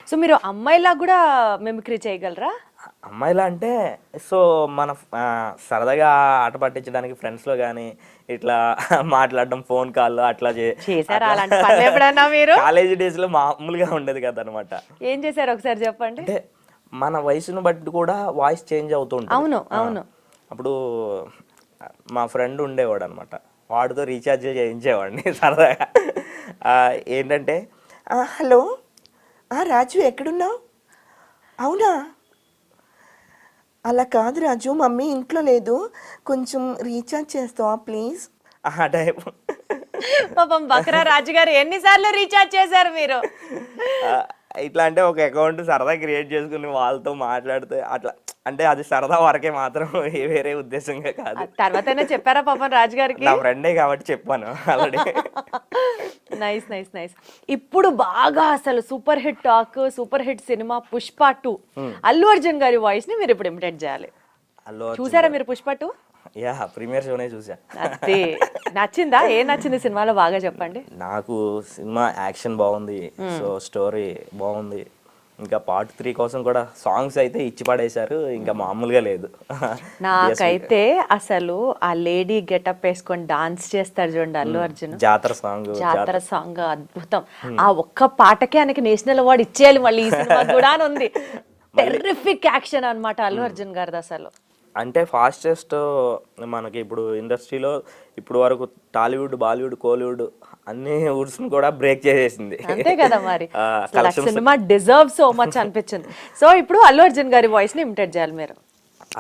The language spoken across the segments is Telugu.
సో మీరు అమ్మాయిలా కూడా మిమిక్రీ చేయగలరా? అమ్మాయిలా అంటే సో మన సరదాగా ఆట పట్టించడానికి ఫ్రెండ్స్లో కానీ ఇట్లా మాట్లాడడం ఫోన్ కాల్లో అట్లా చేశారా అలాంటి పనులు ఎప్పుడన్నా మీరు? కాలేజీ డేస్లో మామూలుగా ఉండేది కదా అనమాట. ఏం చేశారు ఒకసారి చెప్పండి. అంటే మన వయసును బట్టి కూడా వాయిస్ చేంజ్ అవుతూ ఉంటుంది. అవును అవును. అప్పుడు మా ఫ్రెండ్ ఉండేవాడు అనమాట, వాడితో రీఛార్జ్ చేయించేవాడిని సరదాగా. ఏంటంటే హలో రాజు ఎక్కడున్నావు? అవునా, అలా కాదు రాజు, మమ్మీ ఇంట్లో లేదు, కొంచెం రీఛార్జ్ చేస్తావా ప్లీజ్ ఆ టైప్. పాపం బక్రా రాజు గారు ఎన్నిసార్లు రీఛార్జ్ చేశారు మీరు? ఇట్లా అంటే ఒక అకౌంట్ సరదా క్రియేట్ చేసుకుని వాళ్ళతో మాట్లాడితే అట్లా, అంటే అది సరదా వరకే మాత్రం, వేరే ఉద్దేశంగా కాదు. తర్వాతనే చెప్పారా పాపం రాజు గారికి? నా ఫ్రెండే కాబట్టి చెప్పాను ఆల్రెడీ. Nice nice nice. ఇప్పుడు బాగా అసలు super hit talk, super hit cinema Pushpa 2. Allu Arjun గారి వాయిస్ ని మీరు ఇప్పుడు ఇమిటేట్ చేయాలి. చూసారా మీరు పుష్ప 2? యా, ప్రీమియర్ షోనే చూసా. అదే నచ్చిందా? ఏ నచ్చింది సినిమాలో బాగా చెప్పండి. నాకు సినిమా యాక్షన్ బాగుంది, సో స్టోరీ బాగుంది, ఇంకా పార్ట్ 3 కోసం కూడా సాంగ్స్ అయితే ఇచ్చి పడేశారు, ఇంకా మామూలుగా లేదు. నాకైతే అసలు ఆ లేడీ గెటప్ వేసుకొని డాన్స్ చేస్తారు చూడండి అల్లు అర్జున్, జాతర సాంగ్ అద్భుతం. ఆ ఒక్క పాటకే ఆయనకి నేషనల్ అవార్డు ఇచ్చేయాలి మళ్ళీ ఈ సినిమా కూడా అని ఉంది. టెర్రిఫిక్ యాక్షన్ అన్నమాట అల్లు అర్జున్ గారిది అసలు. అంటే ఫాస్టెస్ట్ మనకి ఇప్పుడు ఇండస్ట్రీలో ఇప్పుడు వరకు టాలీవుడ్, బాలీవుడ్, కోలీవుడ్ అన్ని వుడ్స్ కూడా బ్రేక్ చేసేసింది. అంతే కదా మరి. సినిమా డిజర్వ్ సో మచ్ అనిపించింది. సో ఇప్పుడు అల్లు అర్జున్ గారి వాయిస్ ని ఇమిటేట్ చేయాలి మీరు.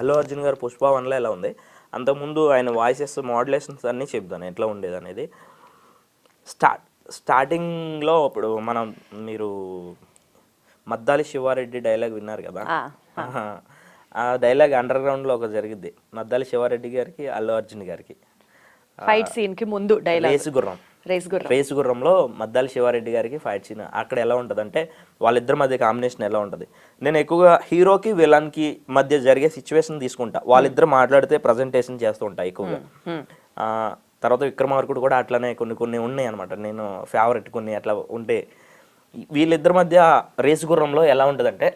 అల్లు అర్జున్ గారు పుష్ప 1లో ఎలా ఉంది, అంతకుముందు ఆయన వాయిసెస్ మాడ్యులేషన్స్ అన్నీ చెప్తాను ఎట్లా ఉండేది అనేది. స్టార్టింగ్లో ఇప్పుడు మీరు మద్దాలి శివారెడ్డి డైలాగ్ విన్నారు కదా, ఆ డైలాగ్ అండర్ గ్రౌండ్లో ఒక జరిగింది. మద్దాలి శివారెడ్డి గారికి అల్లు అర్జున్ గారికి ఫైట్ సీన్ కి ముందు డైలాగ్ రేసు గుర్రంలో మద్దాలి శివారెడ్డి గారికి ఫైట్ సీన్ అక్కడ ఎలా ఉంటుంది అంటే వాళ్ళిద్దరి మధ్య కాంబినేషన్ ఎలా ఉంటుంది. నేను ఎక్కువగా హీరోకి విలన్కి మధ్య జరిగే సిచ్యువేషన్ తీసుకుంటా, వాళ్ళిద్దరు మాట్లాడితే ప్రజెంటేషన్ చేస్తూ ఉంటా ఎక్కువగా. తర్వాత విక్రమార్కుడు కూడా అట్లనే కొన్ని ఉన్నాయి అనమాట, నేను ఫేవరెట్ కొన్ని అట్లా ఉంటే. వీళ్ళిద్దరి మధ్య రేసు గుర్రంలో ఎలా ఉంటుందంటే,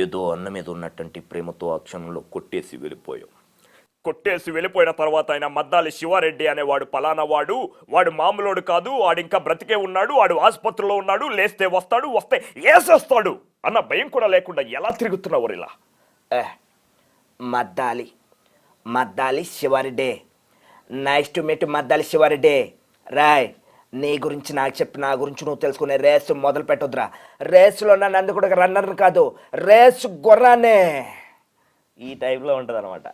ఏదో అన్న మీద ఉన్నటువంటి ప్రేమతో ఆ క్షణంలో కొట్టేసి వెళ్ళిపోయిన తర్వాత ఆయన మద్దాలి శివారెడ్డి అనేవాడు పలానా వాడు మామూలోడు కాదు, వాడు ఇంకా బ్రతికే ఉన్నాడు, వాడు ఆసుపత్రిలో ఉన్నాడు, లేస్తే వస్తాడు, వస్తే ఏసేస్తాడు అన్న భయం కూడా లేకుండా ఎలా తిరుగుతున్నావు ఇలా. Maddali Sivareddy, nice to meet Maddali Sivareddy. రాయ్, నీ గురించి నాకు చెప్పి నా గురించి నువ్వు తెలుసుకునే రేసు మొదలు పెట్టొద్దురా. రేసులో నన్ను అందుకు కూడా రన్నర్ కాదు, రేసు గుర్రానే. ఈ టైప్లో ఉంటుంది అనమాట.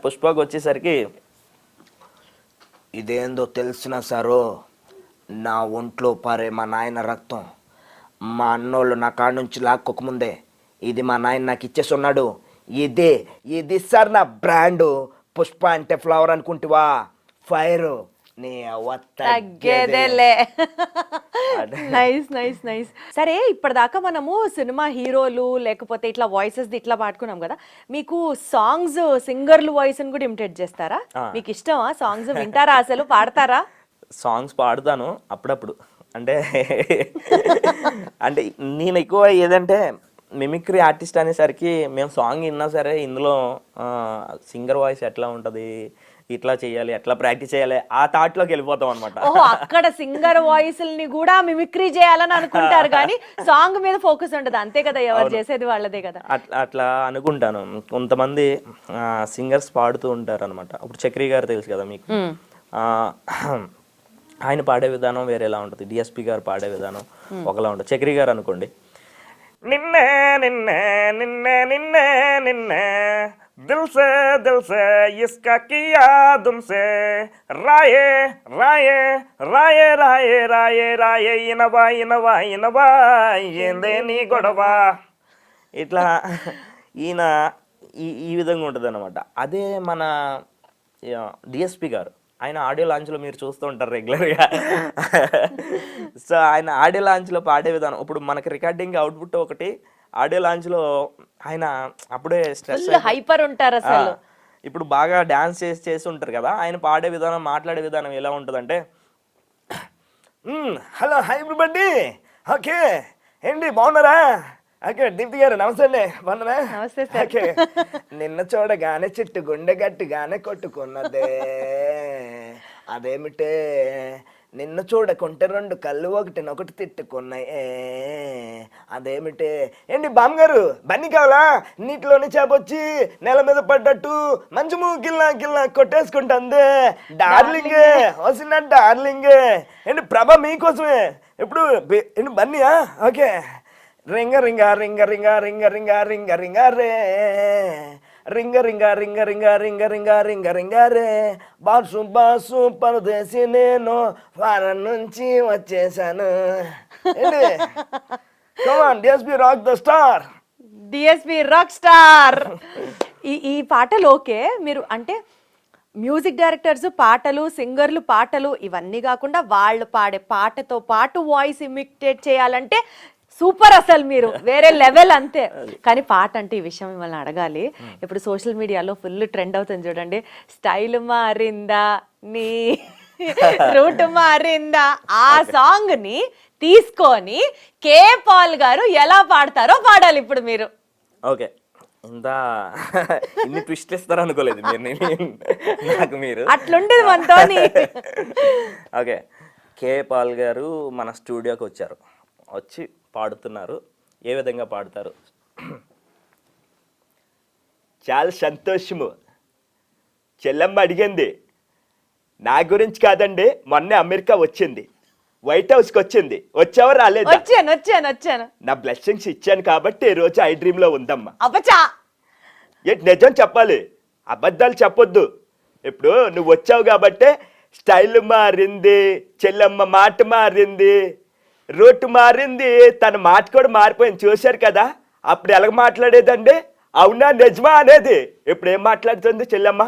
పుష్పకు వచ్చేసరికి, ఇదేందో తెలిసిన సారు, నా ఒంట్లో పారే మా నాయన రక్తం, మా అన్నోళ్ళు నా కాడ నుంచి లాక్కోకముందే ఇది మా నాయన నాకు ఇచ్చేసి ఉన్నాడు. ఇది సార్ నా బ్రాండు. పుష్ప అంటే ఫ్లవర్ అనుకుంటివా, ఫైర్ తగ్గేదేలే. Nice nice nice. సరే, ఇప్పటిదాకా మనము సినిమా హీరోలు లేకపోతే ఇట్లా వాయిసెస్ ఇట్లా పాడుకున్నాం కదా, మీకు సాంగ్స్ సింగర్లు వాయిస్ కూడా ఇమిటేట్ చేస్తారా? మీకు ఇష్టమా సాంగ్స్? వింటారా అసలు? పాడతారా? సాంగ్స్ పాడుతాను అప్పుడప్పుడు. అంటే నేను ఎక్కువ ఏదంటే మిమిక్రీ ఆర్టిస్ట్ అనేసరికి మేము సాంగ్ విన్నా సరే ఇందులో సింగర్ వాయిస్ ఎట్లా ఉంటుంది, ఇట్లా చేయాలి, ఎట్లా ప్రాక్టీస్ చేయాలి, ఆ థాట్లోకి వెళ్ళిపోతాం అనమాట. ఓహో, అక్కడ సింగర్ వాయిస్ని కూడా మిమిక్రీ చేయాలని అనుకుంటారు కానీ సాంగ్ మీద ఫోకస్ ఉండదు. అంతే కదా, ఎవరు చేసేది వాళ్ళదే కదా. అట్లా అనుకుంటాను. కొంతమంది సింగర్స్ పాడుతూ ఉంటారు అనమాట. ఇప్పుడు చక్రి గారు తెలుసు కదా మీకు, ఆయన పాడే విధానం వేరేలా ఉంటుంది, డిఎస్పి గారు పాడే విధానం ఒకలా ఉంటుంది. చక్రి గారు అనుకోండి, నిన్నే నిన్నే నిన్నే నిన్నే నిన్నే दिल से इसका किया तुमसे राये राये राये राये राये राये ఇనవా ఏందే నీ గొడవ. ఇట్లా ఈయన ఈ విధంగా ఉంటుంది అనమాట. అదే మన డిఎస్పి గారు, ఆయన ఆడియో లాంచ్లో మీరు చూస్తూ ఉంటారు రెగ్యులర్గా. సో ఆయన ఆడియో లాంచ్లో పాడే విధానం, ఇప్పుడు మనకి రికార్డింగ్ అవుట్పుట్ ఒకటి, ఆడియో లాంచ్లో ఆయన అప్పుడే స్ట్రెస్ హైపర్ ఉంటారు అసలు. ఇప్పుడు బాగా డాన్స్ చేసి ఉంటారు కదా, ఆయన పాడే విధానం, మాట్లాడే విధానం ఎలా ఉంటుందంటే, హలో హై ఎవ్రీబడి, ఓకే ఏంటి బాగున్నారా? ఓకే దీప్తి గారు నమస్తే అండి, బాగున్నారా? నమస్తే సార్. ఓకే నిన్న చూడగానే చెట్టు గుండె గట్టిగానే కొట్టుకున్నదే, అదేమిటే నిన్ను చూడకుంటే రెండు కళ్ళు ఒకటినొకటి తిట్టుకున్నాయి, అదేమిటే. ఏంటి బామ్మగారు బన్నీ కావాలా? నీటిలోని చేపొచ్చి నేల మీద పడ్డట్టు మంచము గిల్లా గిల్లా కొట్టేసుకుంటుంది డార్లింగ్, వస్తున్నా డార్లింగ్. ఏంటి ప్రభ మీకోసమే ఎప్పుడు ఏంటి బన్నీయా? ఓకే రింగ రింగ రింగ రింగ రింగ రింగ రింగ రింగ రే, రింగ రింగ రింగ రింగ రింగ రింగ రింగ రింగ రే, బాసు బాసు పరదేశి నేను ఫారెన్ నుంచి వచ్చేసాను. Come on DSP rock the star, DSP rock star. ఈ పాటలు ఓకే, మీరు అంటే మ్యూజిక్ డైరెక్టర్స్ పాటలు, సింగర్లు పాటలు ఇవన్నీ కాకుండా వాళ్ళు పాడే పాటతో పాటు వాయిస్ ఇమిటేట్ చేయాలంటే సూపర్, అసలు మీరు వేరే లెవెల్ అంతే. కానీ పాట అంటే ఈ విషయం మిమ్మల్ని అడగాలి. ఇప్పుడు సోషల్ మీడియాలో ఫుల్ ట్రెండ్ అవుతుంది చూడండి, స్టైల్ మారిందా నీ రూట్ మారిందా, ఆ సాంగ్ ని తీసుకొని కే పాల్ గారు ఎలా పాడతారో పాడాలి ఇప్పుడు మీరు. ఓకే ఇంత ఇన్ని ట్విస్ట్ ఇస్తారు అనుకోలేదు మీరు, నాకు మీరు అట్లుండేది మనతోని. ఓకే కే పాల్ గారు మన స్టూడియోకి వచ్చారు, వచ్చి పాడుతున్నారు. ఏ విధంగా పాడతారు? చాలా సంతోషము, చెల్లమ్మ అడిగింది నా గురించి కాదండి, మొన్నే అమెరికా వచ్చింది, వైట్ హౌస్కి వచ్చింది, వచ్చావా రాలేదు? వచ్చాను వచ్చాను వచ్చాను. నా బ్లెస్సింగ్స్ ఇచ్చాను కాబట్టి ఈ రోజు ఐ డ్రీమ్ లో ఉందమ్మా. అబ్బచా ఏంటి నిజం చెప్పాలి, అబద్ధాలు చెప్పొద్దు. ఇప్పుడు నువ్వు వచ్చావు కాబట్టే స్టైల్ మారింది, చెల్లమ్మ మాట మారింది, రూట్ మారింది, తన మాట కూడా మారిపోయింది. చూశారు కదా అప్పుడు ఎలా మాట్లాడేదండి, అవునా నిజమా అనేది. ఇప్పుడు ఏం మాట్లాడుతుంది చెల్లమ్మ?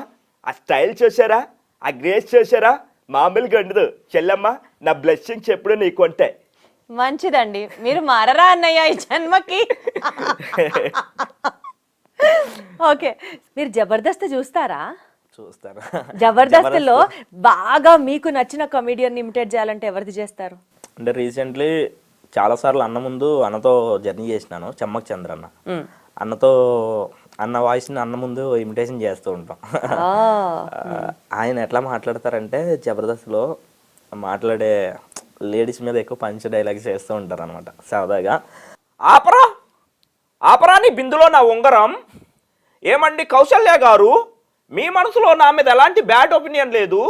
ఆ స్టైల్ చూసారా, ఆ గ్రేస్ చూసారా, మామూలుగా ఉండదు చెల్లమ్మ. నా బ్లెస్సింగ్స్ ఎప్పుడు నీకు ఉంటాయి. మంచిదండి, మీరు మారరా అన్నయ్య ఈ జన్మకి. ఓకే, మీరు జబర్దస్త్ చూస్తారా? చూస్తారా? జబర్దస్త్లో బాగా మీకు నచ్చిన కమెడియన్ ఇమిటేట్ చేయాలంటే ఎవరిది చేస్తారు? అంటే రీసెంట్లీ చాలాసార్లు అన్న ముందు అన్నతో జర్నీ చేసినాను, చెమ్మక్ చంద్ర అన్న. అన్నతో అన్న వాయిస్ని అన్న ముందు ఇమిటేషన్ చేస్తూ ఉంటాం. ఆయన ఎట్లా మాట్లాడతారంటే జబర్దస్త్లో మాట్లాడే లేడీస్ మీద ఎక్కువ పంచ్ డైలాగ్స్ చేస్తూ ఉంటారు అనమాట సరదాగా. ఆపరా ఆపరా నీ బిందులో నా ఉంగరం, ఏమండి కౌశల్య గారు, మీ మనసులో నా మీద ఎలాంటి బ్యాడ్ ఒపీనియన్ లేదు,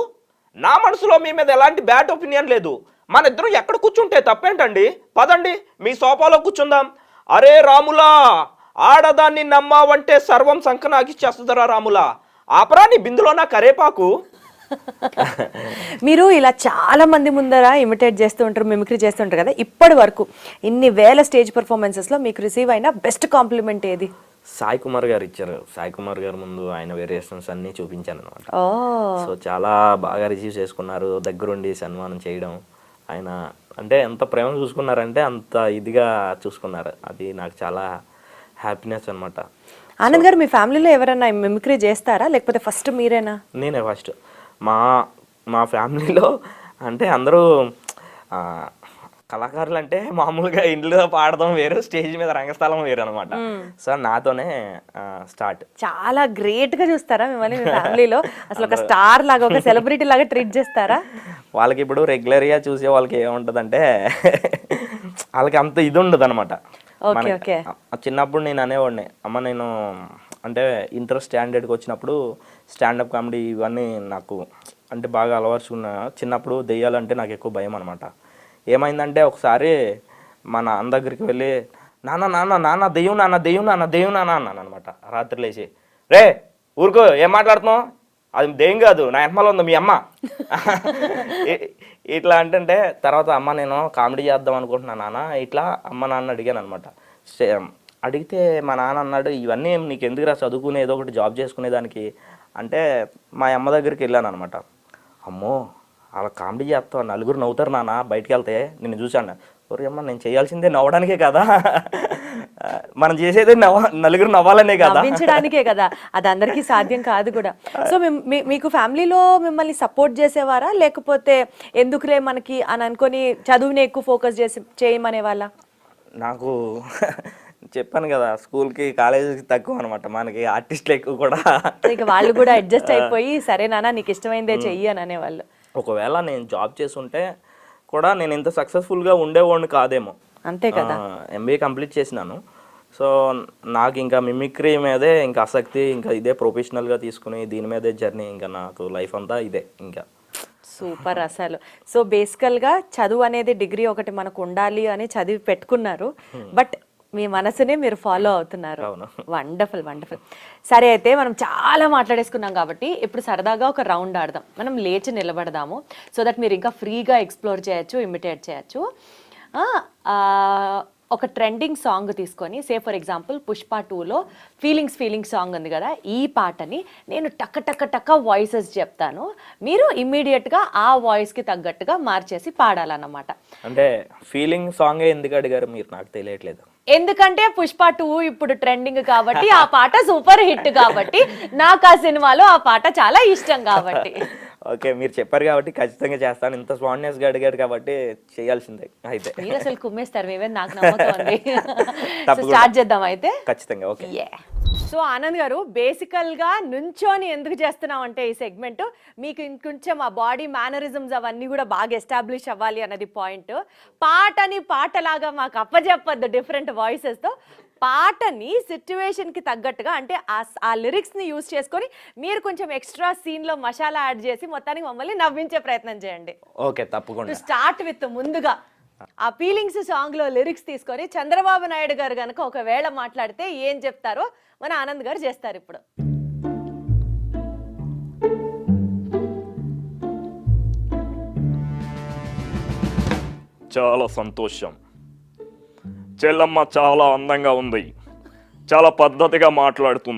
నా మనసులో మీ మీద ఎలాంటి బ్యాడ్ ఒపీనియన్ లేదు, మన ఇద్దరం ఎక్కడ కూర్చుంటే తప్పేంటండి, పదండి మీ సోఫాలో కూర్చుందాం. అరే రాములా, ఆడదాన్ని నమ్మావంటే సర్వం సంకనాగిచ్చేస్తుందరా రాములా, ఆపరా నీ బిందులో నా కరేపాకు. మీరు ఇలా చాలా మంది ముందర ఇమిటేట్ చేస్తూ ఉంటారు, మిమిక్రీ చేస్తూ ఉంటారు కదా, ఇప్పటి వరకు ఇన్ని వేల స్టేజ్ పర్ఫార్మెన్సెస్లో మీకు రిసీవ్ అయిన బెస్ట్ కాంప్లిమెంట్ ఏది? సాయి కుమార్ గారు ఇచ్చారు. సాయి కుమార్ గారు ముందు ఆయన వేరియేషన్స్ అన్నీ చూపించాను అనమాట. సో చాలా బాగా రిసీవ్ చేసుకున్నారు, దగ్గరుండి సన్మానం చేయడం. ఆయన అంటే ఎంత ప్రేమ చూసుకున్నారంటే అంత ఇదిగా చూసుకున్నారు, అది నాకు చాలా హ్యాపీనెస్ అనమాట. ఆనంద్ గారు, మీ ఫ్యామిలీలో ఎవరైనా మిమిక్రీ చేస్తారా లేకపోతే ఫస్ట్ మీరేనా? నేనే ఫస్ట్. మా ఫ్యామిలీలో అంటే అందరూ కళాకారులు అంటే మామూలుగా ఇంట్లో పాడడం వేరు, స్టేజ్ మీద రంగస్థలం వేరు అనమాట. సో నాతోనే స్టార్ట్. చాలా గ్రేట్ గా చూస్తారా మిమ్మల్ని మీ ఫ్యామిలీలో? అసలు ఒక స్టార్ లాగా, ఒక సెలబ్రిటీ లాగా ట్రీట్ చేస్తారా? వాళ్ళకి ఇప్పుడు రెగ్యులర్గా చూసే వాళ్ళకి ఏముంటుందంటే వాళ్ళకి అంత ఇది ఉండదు అనమాట. చిన్నప్పుడు నేను అనేవాడిని, అమ్మ నేను అంటే ఇంటర్ స్టాండర్డ్కి వచ్చినప్పుడు స్టాండప్ కామెడీ ఇవన్నీ నాకు అంటే బాగా అలవర్చుకున్న. చిన్నప్పుడు దెయ్యాలంటే నాకు ఎక్కువ భయం అనమాట. ఏమైందంటే ఒకసారి మా నాన్న దగ్గరికి వెళ్ళి నాన్న నాన్న నాన్న దెయ్యం నాన్న దెయ్యం నాన్న దెయ్యం నాన్న అన్నాను అనమాట. రాత్రి లేచి, రే ఊరుకో ఏం మాట్లాడుతున్నావు, అది దెయ్యం కాదు నా వెనకాల ఉంది మీ అమ్మ ఇట్లా అంటే. తర్వాత అమ్మ నేను కామెడీ చేద్దాం అనుకుంటున్నా నాన్న ఇట్లా అమ్మ నాన్న అడిగాను అనమాట. అడిగితే మా నాన్న అన్నాడు, ఇవన్నీ నీకు ఎందుకురా చదువుకునే ఏదో ఒకటి జాబ్ చేసుకునేదానికి అంటే. మా అమ్మ దగ్గరికి వెళ్ళాను అనమాట. అమ్మో అలా కామెడీ చేస్తావు, నలుగురు నవ్వుతారు నాన్న బయటికి వెళ్తే, నేను చూశాను. ఒరే అమ్మ నేను చేయాల్సిందే నవ్వడానికే కదా మనం చేసేది నలుగురు నవ్వాలనే కదా, నవ్వించడానికే కదా, అది అందరికీ సాధ్యం కాదు కూడా. సో మీకు ఫ్యామిలీలో మిమ్మల్ని సపోర్ట్ చేసేవారా, లేకపోతే ఎందుకులే మనకి అని అనుకొని చదువుని ఎక్కువ ఫోకస్ చేయమనే వాళ్ళ? నాకు చెప్పాను కదా, స్కూల్కి కాలేజీకి తక్కువ అనమాట, మనకి ఆర్టిస్టులు ఎక్కువ కూడా. ఇక వాళ్ళు కూడా అడ్జస్ట్ అయిపోయి సరే నాన్న నీకు ఇష్టమైందే చెయ్యి అని అనేవాళ్ళు. ఒకవేళ నేను జాబ్ చేస్తుంటే కూడా నేను ఇంత సక్సెస్ఫుల్గా ఉండేవాడిని కాదేమో. అంతే కదా. MBA కంప్లీట్ చేసినాను. సో నాకు ఇంకా మిమిక్రీ మీదే ఇంకా ఆసక్తి, ఇంకా ఇదే ప్రొఫెషనల్గా తీసుకుని దీని మీదే జర్నీ, ఇంకా నాకు లైఫ్ అంతా ఇదే ఇంకా. సూపర్ అసలు. సో బేసికల్గా చదువు అనేది డిగ్రీ ఒకటి మనకు ఉండాలి అని చదివి పెట్టుకున్నారు, బట్ మీ మనసునే మీరు ఫాలో అవుతున్నారు. Wonderful wonderful. సరే, అయితే మనం చాలా మాట్లాడేసుకున్నాం కాబట్టి ఇప్పుడు సరదాగా ఒక రౌండ్ ఆడదాం. మనం లేచి నిలబడదాము, సో దట్ మీరు ఇంకా ఫ్రీగా ఎక్స్ప్లోర్ చేయొచ్చు, ఇమిటేట్ చేయొచ్చు. ఒక ట్రెండింగ్ సాంగ్ తీసుకొని, సే ఫర్ ఎగ్జాంపుల్ పుష్ప 2లో ఫీలింగ్స్ సాంగ్ ఉంది కదా, ఈ పాటని నేను టక్క వాయిసెస్ చెప్తాను, మీరు ఇమ్మీడియట్గా ఆ వాయిస్కి తగ్గట్టుగా మార్చేసి పాడాలన్నమాట. అంటే ఫీలింగ్ సాంగ్ ఎందుకు అడిగారు మీరు, నాకు తెలియట్లేదు. ఎందుకంటే పుష్ప 2 ఇప్పుడు ట్రెండింగ్ కాబట్టి, ఆ పాట సూపర్ హిట్ కాబట్టి, నాకు ఆ సినిమాలో ఆ పాట చాలా ఇష్టం కాబట్టి. ఓకే, మీరు చెప్పారు కాబట్టి ఖచ్చితంగా చేస్తాను. ఇంత స్పాంటేనియస్గా అడిగారు కాబట్టి చేయాల్సిందే. అయితే మీరు అసలు కుమ్మేస్తారు, మేమే, నాకు నమ్మకం ఉంది. స్టార్ట్ చేద్దాం అయితే. ఖచ్చితంగా. ఓకే. సో ఆనంద్ గారు, బేసికల్గా నుంచోని ఎందుకు చేస్తున్నాం అంటే ఈ సెగ్మెంట్ మీకు ఇంకొంచెం ఆ బాడీ మేనరిజమ్స్ అవన్నీ కూడా బాగా ఎస్టాబ్లిష్ అవ్వాలి అన్నది పాయింట్. పాటని పాటలాగా మాకు అప్పచెప్పద్దు డిఫరెంట్ వాయిసెస్తో, పాటని సిచ్యువేషన్కి తగ్గట్టుగా, అంటే ఆ లిరిక్స్ని యూజ్ చేసుకొని మీరు కొంచెం ఎక్స్ట్రా సీన్లో మసాలా యాడ్ చేసి మొత్తానికి మమ్మల్ని నవ్వించే ప్రయత్నం చేయండి. ఓకే, తప్పకుండా. స్టార్ట్ విత్ ముందుగా ఆ ఫీలింగ్స్ సాంగ్లో లిరిక్స్ తీసుకొని చంద్రబాబు నాయుడు గారు కనుక ఒకవేళ మాట్లాడితే ఏం చెప్తారో మన ఆనంద్ గారు చేస్తారు ఇప్పుడు. చాలా సంతోషం. చెల్లమ్మ చాలా అందంగా ఉంది, చాలా పద్ధతిగా మాట్లాడుతుంది.